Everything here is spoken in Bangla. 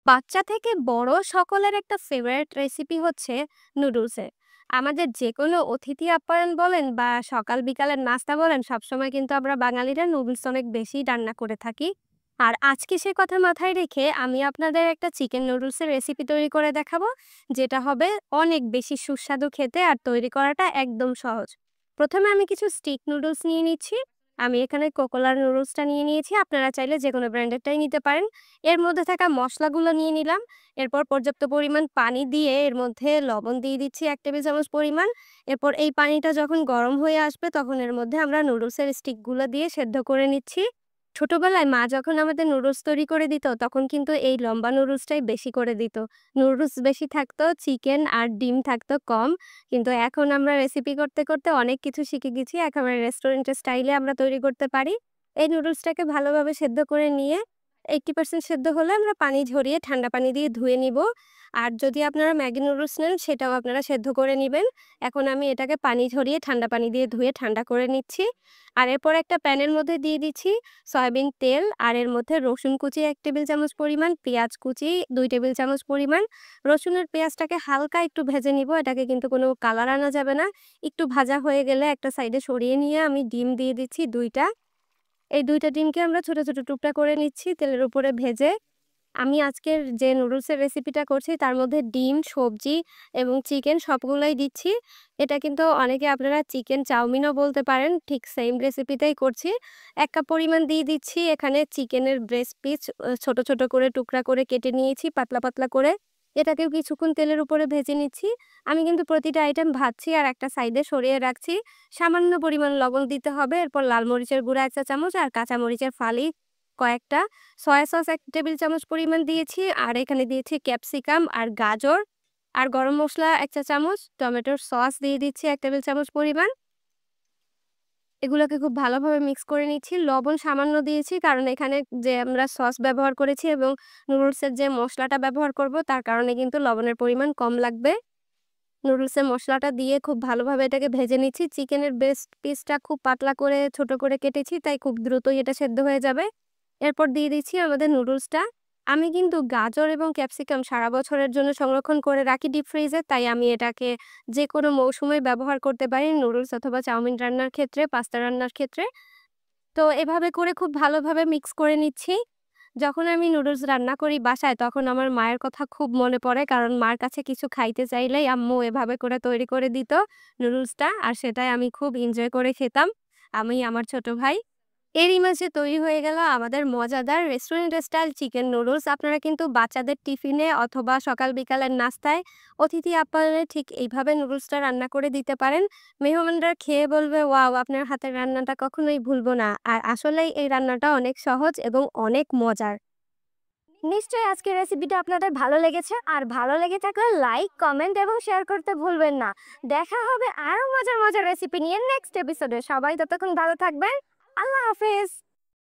বাচ্চা থেকে বড় সকলের একটা ফেভারিট রেসিপি হচ্ছে নুডলসের। আমাদের যেকোনো অতিথি আপ্যায়ন বলেন বা সকাল বিকালের নাস্তা বলেন, সবসময় কিন্তু আমরা বাঙালিরা নুডলস অনেক বেশি রান্না করে থাকি। আর আজকে সে কথা মাথায় রেখে আমি আপনাদের একটা চিকেন নুডলসের রেসিপি তৈরি করে দেখাবো, যেটা হবে অনেক বেশি সুস্বাদু খেতে আর তৈরি করাটা একদম সহজ। প্রথমে আমি কিছু স্টিক নুডলস নিয়ে নিচ্ছি। আমি এখানে কোকোলার নুডলসটা নিয়ে নিয়েছি, আপনারা চাইলে যে কোনো ব্র্যান্ডেরটাই নিতে পারেন। এর মধ্যে থাকা মসলাগুলো নিয়ে নিলাম। এরপর পর্যাপ্ত পরিমাণ পানি দিয়ে এর মধ্যে লবণ দিয়ে দিচ্ছি ১ টেবিল চামচ পরিমাণ। এরপর এই পানিটা যখন গরম হয়ে আসবে তখন এর মধ্যে আমরা নুডলসের স্টিকগুলো দিয়ে সেদ্ধ করে নিচ্ছি। ছোটবেলায় মা যখন আমাদের নুডলস তৈরি করে দিত তখন কিন্তু এই লম্বা নুডলসটাই বেশি করে দিত। নুডলস বেশি থাকতো, চিকেন আর ডিম থাকতো কম। কিন্তু এখন আমরা রেসিপি করতে, করতে অনেক কিছু শিখে গেছি। একেবারে রেস্টুরেন্টের স্টাইলে আমরা তৈরি করতে পারি। এই নুডলসটাকে ভালোভাবে সেদ্ধ করে নিয়ে 80% সেদ্ধ হলে আমরা পানি ঝরিয়ে ঠান্ডা পানি দিয়ে ধুয়ে নিব। আর যদি আপনারা ম্যাগি নুডলস নেন সেটাও আপনারা সেদ্ধ করে নিবেন। এখন আমি এটাকে পানি ঝরিয়ে ঠান্ডা পানি দিয়ে ধুয়ে ঠান্ডা করে নিচ্ছি। আর এরপর একটা প্যানের মধ্যে দিয়ে দিচ্ছি সয়াবিন তেল, আর এর মধ্যে রসুন কুচি ১ টেবিল চামচ পরিমাণ, পেঁয়াজ কুচি ২ টেবিল চামচ পরিমাণ। রসুন আর পেঁয়াজটাকে হালকা একটু ভেজে নিব। এটাকে কিন্তু কোনো কালার আনা যাবে না। একটু ভাজা হয়ে গেলে একটা সাইডে সরিয়ে নিয়ে আমি ডিম দিয়ে দিচ্ছি ২ টা। এই ২ টা ডিমকে আমরা ছোট, ছোট টুকরা করে নিচ্ছি তেলের উপরে ভেজে। আমি আজকের যে নুডলসের রেসিপিটা করছি তার মধ্যে ডিম, সবজি এবং চিকেন সবগুলাই দিচ্ছি। এটা কিন্তু অনেকে আপনারা চিকেন চাউমিনও বলতে পারেন। ঠিক সেম রেসিপিটাই করছি। ১ কাপ পরিমাণ দিয়ে দিচ্ছি। এখানে চিকেনের ব্রেস্ট পিস ছোট, ছোট করে টুকরা করে কেটে নিয়েছি পাতলা, পাতলা করে। এটাকেও কিছুক্ষণ তেলের উপরে ভেজে নিচ্ছি। আমি কিন্তু প্রতিটা আইটেম ভাজছি আর একটা সাইডে সরিয়ে রাখছি। সামান্য পরিমাণ লবণ দিতে হবে। এরপর লাল মরিচের গুঁড়া ১ চা চামচ আর কাঁচা মরিচের ফালি কয়েকটা, সয়া সস ১ টেবিল চামচ পরিমাণ দিয়েছি। আর এখানে দিয়েছি ক্যাপসিকাম আর গাজর, আর গরম মসলা ১ চা চামচ, টমেটোর সস দিয়ে দিচ্ছি ১ টেবিল চামচ পরিমাণ। এগুলোকে খুব ভালোভাবে মিক্স করে নিচ্ছি। লবণ সামান্য দিয়েছি কারণ এখানে যে আমরা সস ব্যবহার করেছি এবং নুডলসের যে মসলাটা ব্যবহার করব তার কারণে কিন্তু লবণের পরিমাণ কম লাগবে। নুডলসের মসলাটা দিয়ে খুব ভালোভাবে এটাকে ভেজে নিচ্ছি। চিকেনের ব্রেস্ট পিসটা খুব পাতলা করে ছোট করে কেটেছি, তাই খুব দ্রুতই এটা সেদ্ধ হয়ে যাবে। এরপর দিয়ে দিচ্ছি আমাদের নুডলসটা। আমি কিন্তু গাজর এবং ক্যাপসিকাম সারা বছরের জন্য সংরক্ষণ করে রাখি ডিপ ফ্রিজে, তাই আমি এটাকে যেকোনো মৌসুমে ব্যবহার করতে পারি নুডলস অথবা চাউমিন রান্নার ক্ষেত্রে, পাস্তা রান্নার ক্ষেত্রে। তো এভাবে করে খুব ভালোভাবে মিক্স করে নিচ্ছি। যখন আমি নুডলস রান্না করি বাসায় তখন আমার মায়ের কথা খুব মনে পড়ে। কারণ মার কাছে কিছু খাইতে চাইলেই আম্মু এভাবে করে তৈরি করে দিত নুডলসটা। আর সেটাই আমি খুব এনজয় করে খেতাম, আমি আমার ছোট ভাই। এরই মাঝে তৈরি হয়ে গেল আমাদের মজাদার রেস্টুরেন্ট স্টাইল চিকেন নুডলস। আপনারা কিন্তু বাচ্চাদের টিফিনে অথবা সকাল বিকালের নাস্তায় অতিথি আপ্যায়নে ঠিক এইভাবে নুডলসটা রান্না করে দিতে পারেন। মেহমানরা খেয়ে বলবে, ওয়াও, আপনার হাতের রান্নাটা কখনোই ভুলবো না। আর আসলেই এই রান্নাটা অনেক সহজ এবং অনেক মজার। নিশ্চয়ই আজকের রেসিপিটা আপনাদের ভালো লেগেছে, আর ভালো লেগে থাকলে লাইক, কমেন্ট এবং শেয়ার করতে ভুলবেন না। দেখা হবে আরো মজার মজার রেসিপি নিয়ে নেক্সট এপিসোডে। সবাই ততক্ষণ ভালো থাকবেন। আল্লাহ হাফেজ।